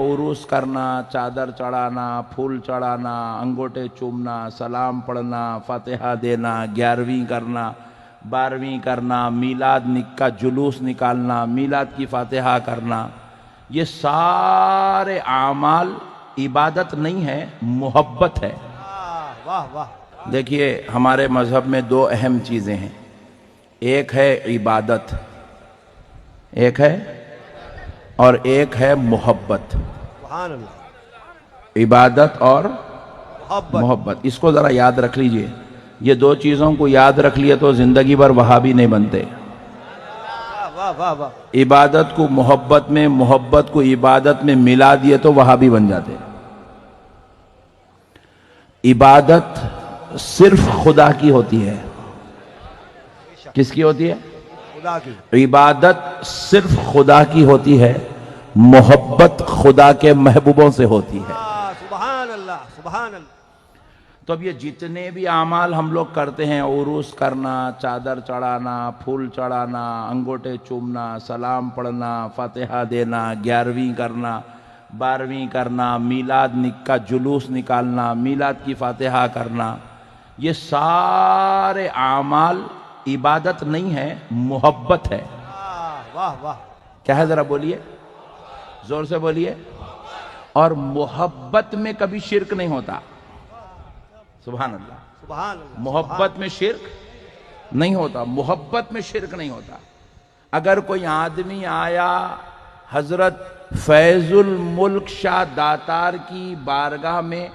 उरूस करना, चादर चढ़ाना, फूल चढ़ाना, अंगूठे चूमना, सलाम पढ़ना, फातिहा देना, 11वीं करना, 12वीं करना, मीलाद का जुलूस निकालना, मीलाद की फातिहा करना, ये सारे आमाल इबादत नहीं है, मोहब्बत है। वाह वाह। देखिए हमारे मजहब में दो अहम चीजें हैं, एक है इबादत, एक है और एक है मोहब्बत। सुभान अल्लाह। इबादत और मोहब्बत। मोहब्बत, इसको जरा याद रख लीजिए। ये दो चीजों को याद रख लिए तो जिंदगी भर वहाबी नहीं बनते। वाह वाह वाह। इबादत को मोहब्बत में, मोहब्बत को इबादत में मिला दिए तो वहाबी बन जाते। इबादत सिर्फ खुदा की होती है। किसकी होती है? खुदा की। इबादत सिर्फ खुदा की होती है, मोहब्बत खुदा के महबूबों से होती है। सुभान अल्लाह सुभान अल्लाह। तो अब ये जितने भी आमाल हम लोग करते हैं, उरूस करना, चादर चढ़ाना, फूल चढ़ाना, अंगूठे चूमना, सलाम पढ़ना, फातिहा देना, 11वीं करना, 12वीं करना, मीलाद का जुलूस निकालना, मीलाद की फातिहा करना, ये सारे आमाल इबादत नहीं है, मोहब्बत है। वाह वाह। क्या है जरा बोलिए, जोर से बोलिए। और मोहब्बत में कभी शिर्क नहीं होता। सुभान अल्लाह। सुभान अल्लाह। मोहब्बत में शिर्क नहीं होता, मोहब्बत में शिर्क नहीं होता। अगर कोई आदमी आया हजरत फैजुल मुल्क शाह दातार की बारगाह में,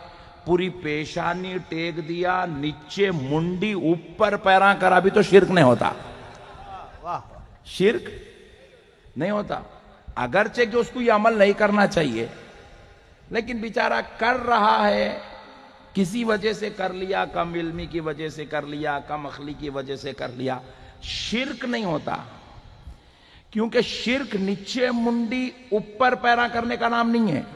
पूरी पेशानी टेक दिया, नीचे मुंडी ऊपर पैरा करा, भी तो शिर्क नहीं होता। वाह। शिर्क नहीं होता। अगरचे कि उसको ये अमल नहीं करना चाहिए, लेकिन बेचारा कर रहा है, किसी वजह से कर लिया, कम इल्मी की वजह से कर लिया, कम अखली की वजह से कर लिया, शिर्क नहीं होता। क्योंकि शिर्क नीचे मुंडी ऊपर पैरा करने का नाम नहीं है।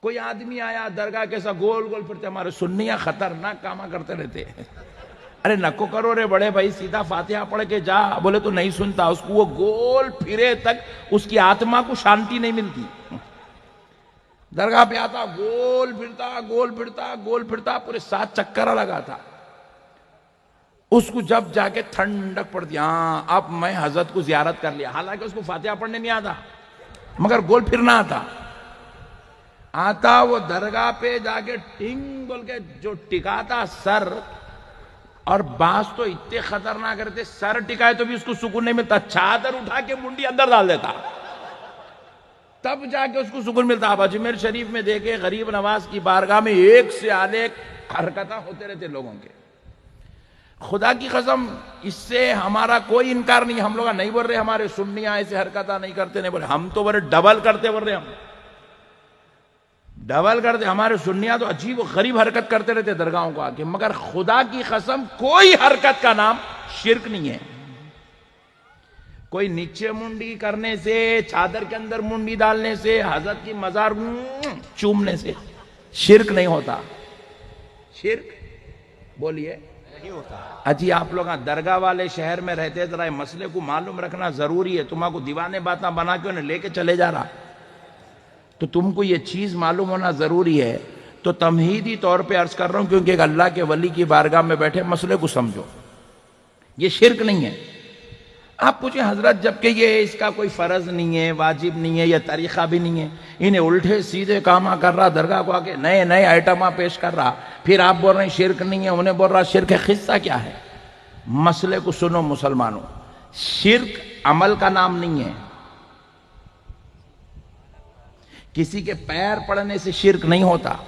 कोई आदमी आया दरगाह के साथ गोल गोल फिरते, हमारे सुन्नियां खतरनाक कामा करते रहते हैं। अरे नको करो रे बड़े भाई, सीधा फातिहा पढ़ के जा। बोले तो नहीं सुनता, उसको वो गोल फिरे तक उसकी आत्मा को शांति नहीं मिलती। दरगाह पे आता, गोल फिरता गोल फिरता गोल फिरता, पूरे 7 चक्कर लगाता। उसको जब जाके ठंडक पड़ती, हाँ अब मैं हजरत को जियारत कर लिया। हालांकि उसको फातिहा पढ़ने नहीं आता, मगर गोल फिरना आता। वो दरगाह पे जाके टिंग बोल के जो टिकाता सर, और बास तो इतने खतरनाक रहते, सर टिकाए तो भी उसको सुकून नहीं मिलता, चादर उठा के मुंडी अंदर डाल देता, तब जाके उसको सुकून मिलता। अब अजमेर शरीफ में देखे, गरीब नवाज की बारगाह में एक से अनेक हरकतें होते रहते लोगों के। खुदा की कसम, इससे हमारा कोई इनकार नहीं। हम लोग नहीं बोल रहे हमारे सुन्नियां ऐसे हरकतें नहीं करते, नहीं बोले, हम तो बोले डबल करते बोल रहे, हम डबल करते। हमारे सुन्नियां तो अजीब गरीब हरकत करते रहते दरगाहों को आके, मगर खुदा की कसम कोई हरकत का नाम शिर्क नहीं है। कोई नीचे मुंडी करने से, चादर के अंदर मुंडी डालने से, हजरत की मजार चूमने से शिर्क नहीं होता। शिर्क बोलिए नहीं होता। अजी आप लोग दरगाह वाले शहर में रहते, जरा मसले को मालूम रखना जरूरी है। तुम्हारा दीवाने बातें बना के उन्हें लेके चले जा रहा, तो तुमको ये चीज मालूम होना जरूरी है। तो तमहीदी तौर पे अर्ज कर रहा हूं, क्योंकि एक अल्लाह के वली की बारगाह में बैठे, मसले को समझो, ये शिर्क नहीं है। आप पूछे हजरत, जबकि ये इसका कोई फर्ज नहीं है, वाजिब नहीं है, या तरीका भी नहीं है, इन्हें उल्टे सीधे कामा कर रहा, दरगाह को आके नए नए आइटमा पेश कर रहा, फिर आप बोल रहे हैं शिर्क नहीं है, उन्हें बोल रहा शिर्क है। किस्सा क्या है? मसले को सुनो मुसलमानों, शिर्क अमल का नाम नहीं है। किसी के पैर पड़ने से शिर्क नहीं होता,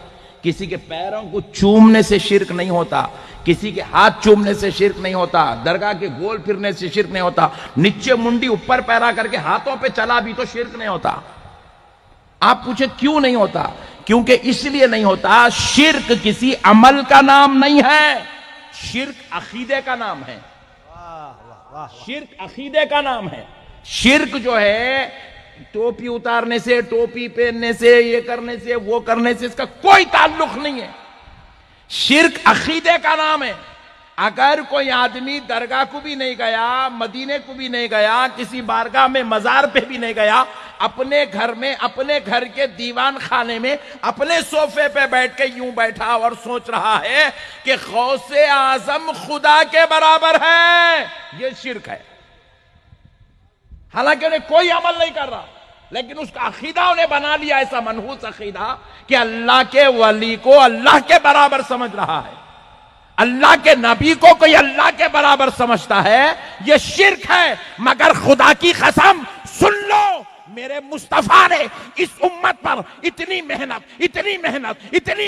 किसी के पैरों को चूमने से शिर्क नहीं होता, किसी के हाथ चूमने से शिर्क नहीं होता, दरगाह के गोल फिरने से शिर्क नहीं होता, नीचे मुंडी ऊपर पैरा करके हाथों पे चला भी तो शिर्क नहीं होता। आप पूछे क्यों नहीं होता? क्योंकि इसलिए नहीं होता, शिर्क किसी अमल का नाम नहीं है, शिर्क अकीदे का नाम है। शिर्क अकीदे का नाम है। शिर्क जो है, टोपी उतारने से, टोपी पहनने से, ये करने से, वो करने से इसका कोई ताल्लुक नहीं है। शिर्क अकीदे का नाम है। اگر کوئی آدمی درگاہ کو بھی نہیں گیا، مدینے کو بھی نہیں گیا، کسی بارگاہ میں مزار پہ بھی نہیں گیا، اپنے گھر میں، اپنے گھر کے دیوان خانے میں، اپنے صوفے پہ بیٹھ کے یوں بیٹھا اور سوچ رہا ہے کہ غوث اعظم خدا کے برابر ہے، یہ شرک ہے۔ حالانکہ انہیں کوئی عمل نہیں کر رہا، لیکن اس کا عقیدہ انہیں بنا لیا ایسا منحوس عقیدہ کہ اللہ کے ولی کو اللہ کے برابر سمجھ رہا ہے، اللہ کے نبی کو کوئی اللہ کے برابر سمجھتا ہے، یہ شرک ہے۔ مگر خدا کی قسم سن لو، میرے مصطفیٰ نے اس امت پر اتنی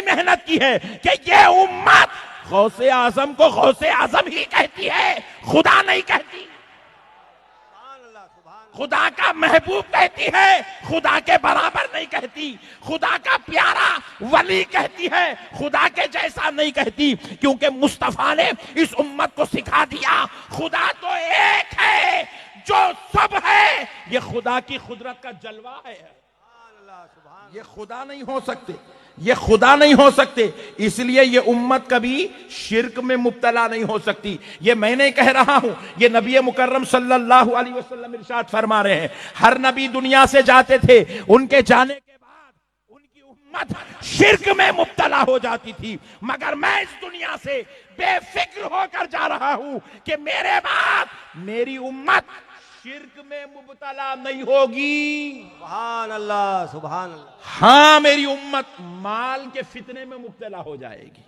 محنت کی ہے کہ یہ امت غوث اعظم کو غوث اعظم ہی کہتی ہے، خدا نہیں کہتی۔ سبحان اللہ، سبحان اللہ۔ خدا کا محبوب کہتی ہے، خدا کے برابر نہیں کہتی۔ خدا کا پیارا ولی کہتی ہے، خدا کے جیسا نہیں کہتی، کیونکہ مصطفیٰ نے اس امت کو سکھا دیا خدا تو ایک ہے جو سب ہے۔ یہ خدا کی قدرت کا جلوہ ہے، سبحان اللہ، سبحان اللہ۔ یہ خدا نہیں ہو سکتے، یہ خدا نہیں ہو سکتے۔ اس لیے یہ امت کبھی شرک میں مبتلا نہیں ہو سکتی۔ یہ میں نہیں کہہ رہا ہوں، یہ نبی مکرم صلی اللہ علیہ وسلم ارشاد فرما رہے ہیں۔ ہر نبی دنیا سے جاتے تھے، ان کے جانے کے بعد ان کی امت شرک میں مبتلا ہو جاتی تھی، مگر میں اس دنیا سے بے فکر ہو کر جا رہا ہوں کہ میرے بعد میری امت شرک میں مبتلا نہیں ہوگی۔ سبحان اللہ، سبحان اللہ۔ ہاں، میری امت مال کے فتنے میں مبتلا ہو جائے گی۔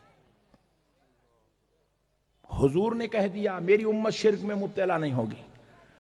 حضور نے کہہ دیا میری امت شرک میں مبتلا نہیں ہوگی۔